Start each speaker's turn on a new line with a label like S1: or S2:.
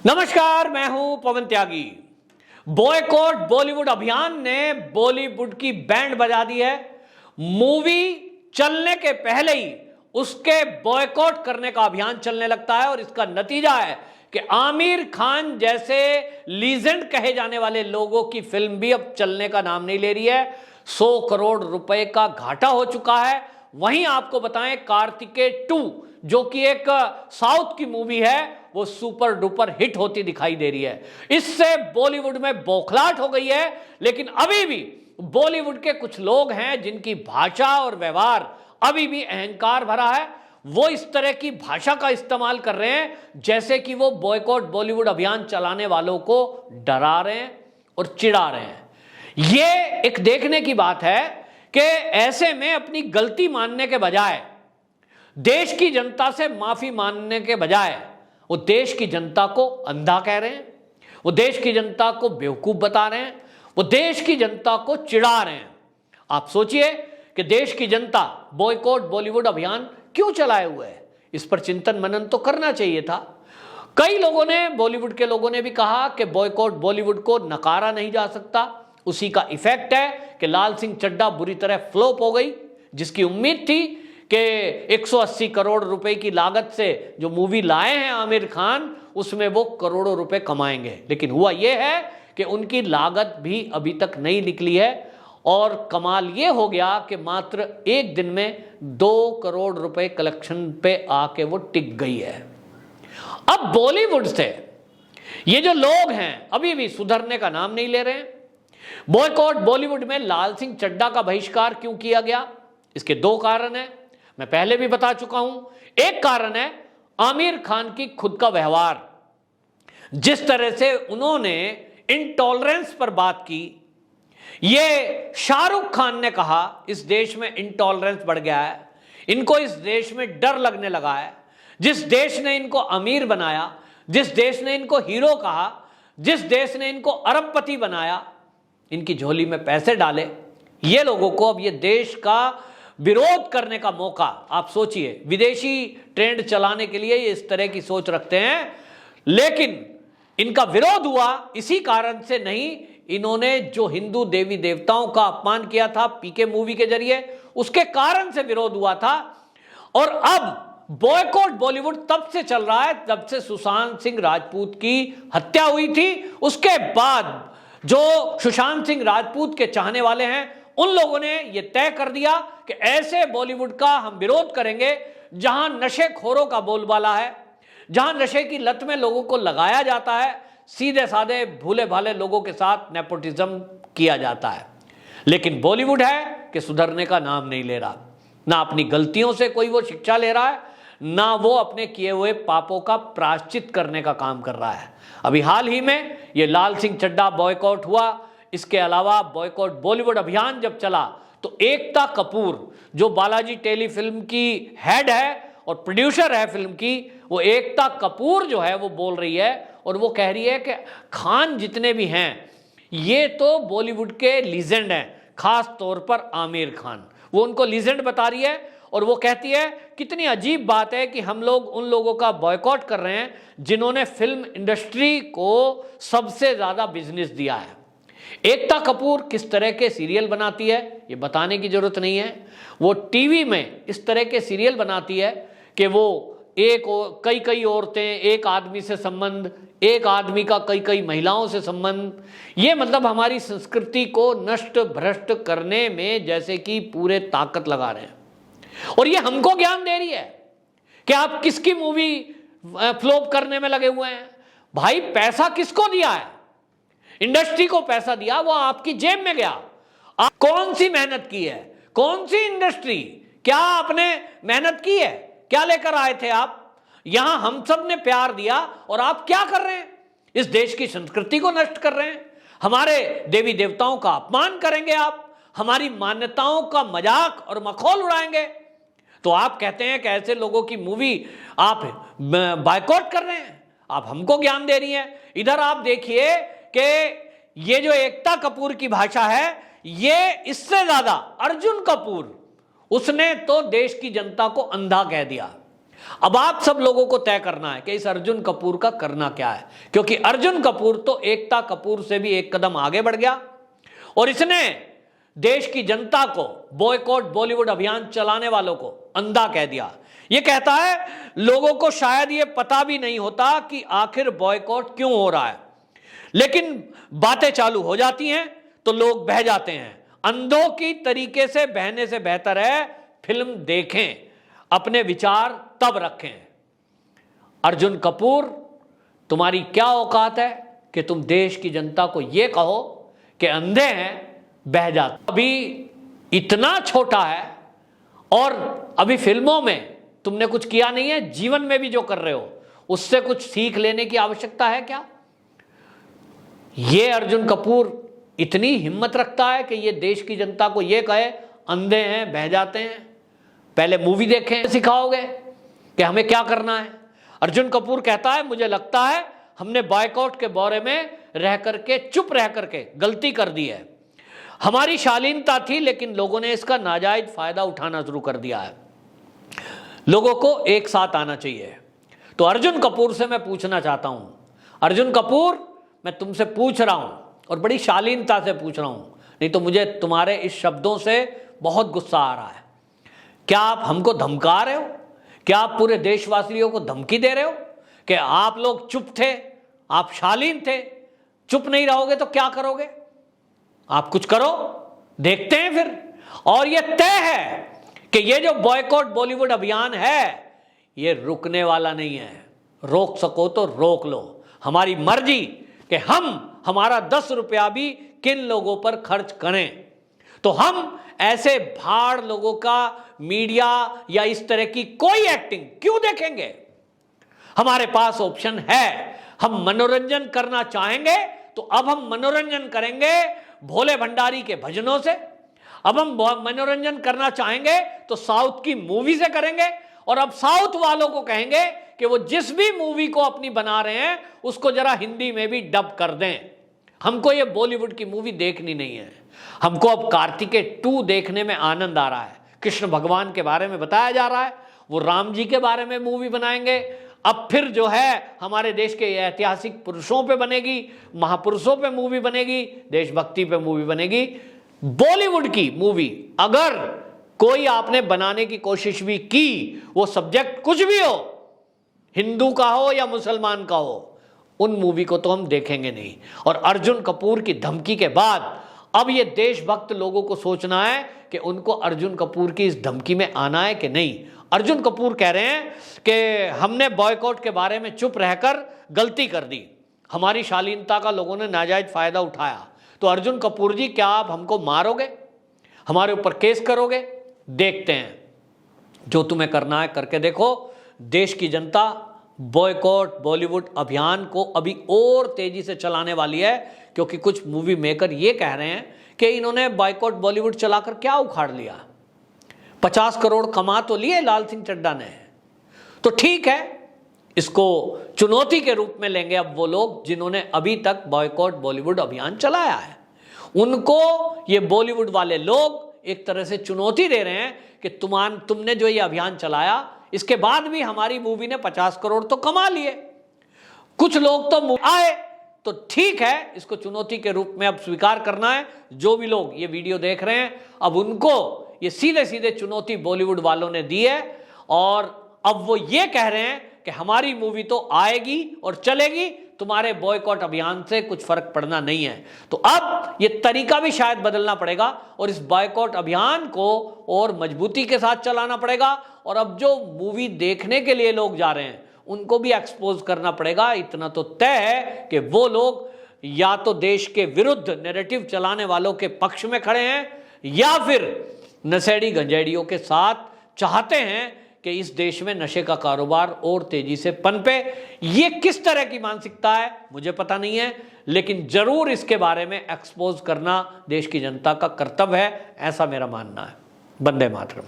S1: नमस्कार, मैं हूं पवन त्यागी। बॉयकॉट बॉलीवुड अभियान ने बॉलीवुड की बैंड बजा दी है। मूवी चलने के पहले ही उसके बॉयकॉट करने का अभियान चलने लगता है और इसका नतीजा है कि आमिर खान जैसे लीजेंड कहे जाने वाले लोगों की फिल्म भी अब चलने का नाम नहीं ले रही है। 100 करोड़ रुपए का घाटा हो चुका है। वहीं आपको बताएं, कार्तिकेय 2 जो कि एक साउथ की मूवी है, वो सुपर डुपर हिट होती दिखाई दे रही है। इससे बॉलीवुड में बौखलाहट हो गई है। लेकिन अभी भी बॉलीवुड के कुछ लोग हैं जिनकी भाषा और व्यवहार अभी भी अहंकार भरा है। वो इस तरह की भाषा का इस्तेमाल कर रहे हैं जैसे कि वो बॉयकॉट बॉलीवुड अभियान चलाने वालों को डरा रहे हैं और चिढ़ा रहे हैं। ये एक देखने की बात है कि ऐसे में अपनी गलती मानने के बजाय, देश की जनता से माफी मांगने के बजाय, वो देश की जनता को अंधा कह रहे हैं, वो देश की जनता को बेवकूफ बता रहे हैं, वो देश की जनता को चिढ़ा रहे हैं। आप सोचिए कि देश की जनता बॉयकॉट बॉलीवुड अभियान क्यों चलाए हुए है। इस पर चिंतन मनन तो करना चाहिए था। कई लोगों ने, बॉलीवुड के लोगों ने भी कहा कि बॉयकॉट बॉलीवुड को नकारा नहीं जा सकता। उसी का इफेक्ट है कि लाल सिंह चड्ढा बुरी तरह फ्लॉप हो गई। जिसकी उम्मीद थी कि 180 करोड़ रुपए की लागत से जो मूवी लाए हैं आमिर खान, उसमें वो करोड़ों रुपए कमाएंगे। लेकिन हुआ यह है कि उनकी लागत भी अभी तक नहीं निकली है और कमाल यह हो गया कि मात्र एक दिन में 2 करोड़ रुपए कलेक्शन पे आके वो टिक गई है। अब बॉलीवुड से ये जो लोग हैं अभी भी सुधरने का नाम नहीं ले रहे हैं। बॉयकॉट बॉलीवुड में लाल सिंह चड्ढा का बहिष्कार क्यों किया गया? इसके 2 कारण हैं, मैं पहले भी बता चुका हूं। एक कारण है आमिर खान की खुद का व्यवहार। जिस तरह से उन्होंने इंटॉलरेंस पर बात की, ये शाहरुख खान ने कहा इस देश में इंटॉलरेंस बढ़ गया है, इनको इस देश में डर लगने लगा है। जिस देश ने इनको अमीर बनाया, जिस देश ने इनको हीरो कहा, जिस देश ने इनको अरबपति बनाया, इनकी झोली में पैसे डाले, ये लोगों को अब ये देश का विरोध करने का मौका। आप सोचिए, विदेशी ट्रेंड चलाने के लिए ये इस तरह की सोच रखते हैं, लेकिन इनका विरोध हुआ इसी कारण से नहीं। इन्होंने जो हिंदू देवी देवताओं का अपमान किया था पीके मूवी के जरिए, उसके कारण से विरोध हुआ था। और अब बॉयकॉट बॉलीवुड तब से चल रहा है जब से सुशांत सिंह राजपूत की हत्या हुई थी। उसके बाद जो सुशांत सिंह राजपूत के चाहने वाले हैं, उन लोगों ने यह तय कर दिया कि ऐसे बॉलीवुड का हम विरोध करेंगे जहां नशेखोरों का बोलबाला है, जहां नशे की लत में लोगों को लगाया जाता है, सीधे साधे भूले भाले लोगों के साथ नेपोटिज्म किया जाता है। लेकिन बॉलीवुड है कि सुधरने का नाम नहीं ले रहा। ना अपनी गलतियों से कोई वो शिक्षा ले रहा है, ना वो अपने किए हुए पापों का प्रायश्चित करने का काम कर रहा है। अभी हाल ही में ये लाल सिंह चड्ढा बॉयकॉट हुआ। इसके अलावा बॉयकॉट बॉलीवुड अभियान जब चला तो एकता कपूर, जो बालाजी टेलीफिल्म की हेड है और प्रोड्यूसर है फिल्म की, वो एकता कपूर जो है वो बोल रही है और वो कह रही है कि खान जितने भी हैं ये तो बॉलीवुड के लीजेंड हैं, खास तौर पर आमिर खान। वो उनको लीजेंड बता रही है और वो कहती है कितनी अजीब बात है कि हम लोग उन लोगों का बॉयकॉट कर रहे हैं जिन्होंने फिल्म इंडस्ट्री को सबसे ज्यादा बिजनेस दिया है। एकता कपूर किस तरह के सीरियल बनाती है ये बताने की जरूरत नहीं है। वो टीवी में इस तरह के सीरियल बनाती है कि वो कई औरतें, एक आदमी से संबंध, एक आदमी का कई महिलाओं से संबंध, ये मतलब हमारी संस्कृति को नष्ट भ्रष्ट करने में जैसे कि पूरे ताकत लगा रहे हैं। और ये हमको ज्ञान दे रही है कि आप किसकी मूवी फ्लॉप करने में लगे हुए हैं। भाई, पैसा किसको दिया है? इंडस्ट्री को पैसा दिया, वो आपकी जेब में गया। आप कौन सी मेहनत की है? कौन सी इंडस्ट्री? क्या आपने मेहनत की है? क्या लेकर आए थे आप? यहां हम सब ने प्यार दिया और आप क्या कर रहे हैं? इस देश की संस्कृति को नष्ट कर रहे हैं। हमारे देवी देवताओं का अपमान करेंगे आप, हमारी मान्यताओं का मजाक और मखौल उड़ाएंगे। तो आप कहते हैं कि ऐसे लोगों की मूवी आप बायकॉट कर रहे हैं, आप हमको ज्ञान दे रही हैं। इधर आप देखिए कि ये जो एकता कपूर की भाषा है, ये इससे ज्यादा अर्जुन कपूर, उसने तो देश की जनता को अंधा कह दिया। अब आप सब लोगों को तय करना है कि इस अर्जुन कपूर का करना क्या है, क्योंकि अर्जुन कपूर तो एकता कपूर से भी एक कदम आगे बढ़ गया और इसने देश की जनता को, बॉयकॉट बॉलीवुड अभियान चलाने वालों को अंधा कह दिया। यह कहता है लोगों को शायद यह पता भी नहीं होता कि आखिर बॉयकॉट क्यों हो रहा है, लेकिन बातें चालू हो जाती हैं तो लोग बह जाते हैं। अंधों की तरीके से बहने से बेहतर है फिल्म देखें, अपने विचार तब रखें। अर्जुन कपूर, तुम्हारी क्या औकात है कि तुम देश की जनता को यह कहो कि अंधे हैं, बह जाते। अभी इतना छोटा है और अभी फिल्मों में तुमने कुछ किया नहीं है, जीवन में भी जो कर रहे हो उससे कुछ सीख लेने की आवश्यकता है क्या? यह अर्जुन कपूर इतनी हिम्मत रखता है कि यह देश की जनता को यह कहे अंधे हैं, बह जाते हैं? पहले मूवी देखें, सिखाओगे कि हमें क्या करना है? अर्जुन कपूर कहता है मुझे लगता है हमने बॉयकॉट के बारे में रह करके, चुप रह करके गलती कर दी है। हमारी शालीनता थी लेकिन लोगों ने इसका नाजायज फायदा उठाना शुरू कर दिया है। लोगों को एक साथ आना चाहिए। तो अर्जुन कपूर से मैं पूछना चाहता हूं, अर्जुन कपूर, मैं तुमसे पूछ रहा हूं और बड़ी शालीनता से पूछ रहा हूं, नहीं तो मुझे तुम्हारे इस शब्दों से बहुत गुस्सा आ रहा है। क्या आप हमको धमका रहे हो? क्या आप पूरे देशवासियों को धमकी दे रहे हो कि आप लोग चुप थे, आप शालीन थे, चुप नहीं रहोगे तो क्या करोगे? आप कुछ करो, देखते हैं फिर। और यह तय है कि यह जो बॉयकॉट बॉलीवुड अभियान है यह रुकने वाला नहीं है। रोक सको तो रोक लो, हमारी मर्जी कि हम हमारा 10 रुपया भी किन लोगों पर खर्च करें। तो हम ऐसे भाड़ लोगों का मीडिया या इस तरह की कोई एक्टिंग क्यों देखेंगे? हमारे पास ऑप्शन है। हम मनोरंजन करना चाहेंगे तो अब हम मनोरंजन करेंगे भोले भंडारी के भजनों से। अब हम मनोरंजन करना चाहेंगे तो साउथ की मूवी से करेंगे और अब साउथ वालों को कहेंगे कि वो जिस भी मूवी को अपनी बना रहे हैं उसको जरा हिंदी में भी डब कर दें। हमको ये बॉलीवुड की मूवी देखनी नहीं है। हमको अब कार्तिकेय 2 देखने में आनंद आ रहा है। कृष्ण भगवान के बारे में बताया जा रहा है, वो राम जी के बारे में मूवी बनाएंगे। अब फिर जो है हमारे देश के ऐतिहासिक पुरुषों पे बनेगी, महापुरुषों पे मूवी बनेगी, देशभक्ति पे मूवी बनेगी। बॉलीवुड की मूवी अगर कोई आपने बनाने की कोशिश भी की, वो सब्जेक्ट कुछ भी हो, हिंदू का हो या मुसलमान का हो, उन मूवी को तो हम देखेंगे नहीं। और अर्जुन कपूर की धमकी के बाद अब ये देशभक्त लोगों को सोचना है कि उनको अर्जुन कपूर की इस धमकी में आना है कि नहीं। अर्जुन कपूर कह रहे हैं कि हमने बॉयकॉट के बारे में चुप रहकर गलती कर दी, हमारी शालीनता का लोगों ने नाजायज फायदा उठाया। तो अर्जुन कपूर जी, क्या आप हमको मारोगे, हमारे ऊपर केस करोगे? देखते हैं, जो तुम्हें करना है करके देखो। देश की जनता बॉयकॉट बॉलीवुड अभियान को अभी और तेजी से चलाने वाली है, क्योंकि कुछ मूवी मेकर ये कह रहे हैं कि इन्होंने बॉयकॉट बॉलीवुड चलाकर क्या उखाड़ लिया। 50 करोड़ कमा तो लिए लाल सिंह चड्ढा ने, तो ठीक है, इसको चुनौती के रूप में लेंगे अब वो लोग जिन्होंने अभी तक बॉयकॉट बॉलीवुड अभियान चलाया है। उनको ये बॉलीवुड वाले लोग एक तरह से चुनौती दे रहे हैं कि तुमने जो ये अभियान चलाया, इसके बाद भी हमारी मूवी ने 50 करोड़ तो कमा लिए, कुछ लोग तो आए, तो ठीक है, इसको चुनौती के रूप में अब स्वीकार करना है। जो भी लोग ये वीडियो देख रहे हैं, अब उनको ये सीधे सीधे चुनौती बॉलीवुड वालों ने दी है और अब वो ये कह रहे हैं कि हमारी मूवी तो आएगी और चलेगी, तुम्हारे बॉयकॉट अभियान से कुछ फर्क पड़ना नहीं है। तो अब ये तरीका भी शायद बदलना पड़ेगा और इस बॉयकॉट अभियान को और मजबूती के साथ चलाना पड़ेगा। और अब जो मूवी देखने के लिए लोग जा रहे हैं उनको भी एक्सपोज करना पड़ेगा। इतना तो तय है कि वो लोग या तो देश के विरुद्ध नैरेटिव चलाने वालों के पक्ष में खड़े हैं या फिर नशेड़ी गंजेड़ियों के साथ चाहते हैं कि इस देश में नशे का कारोबार और तेजी से पनपे। ये किस तरह की मानसिकता है मुझे पता नहीं है, लेकिन जरूर इसके बारे में एक्सपोज करना देश की जनता का कर्तव्य है, ऐसा मेरा मानना है। वंदे मातरम।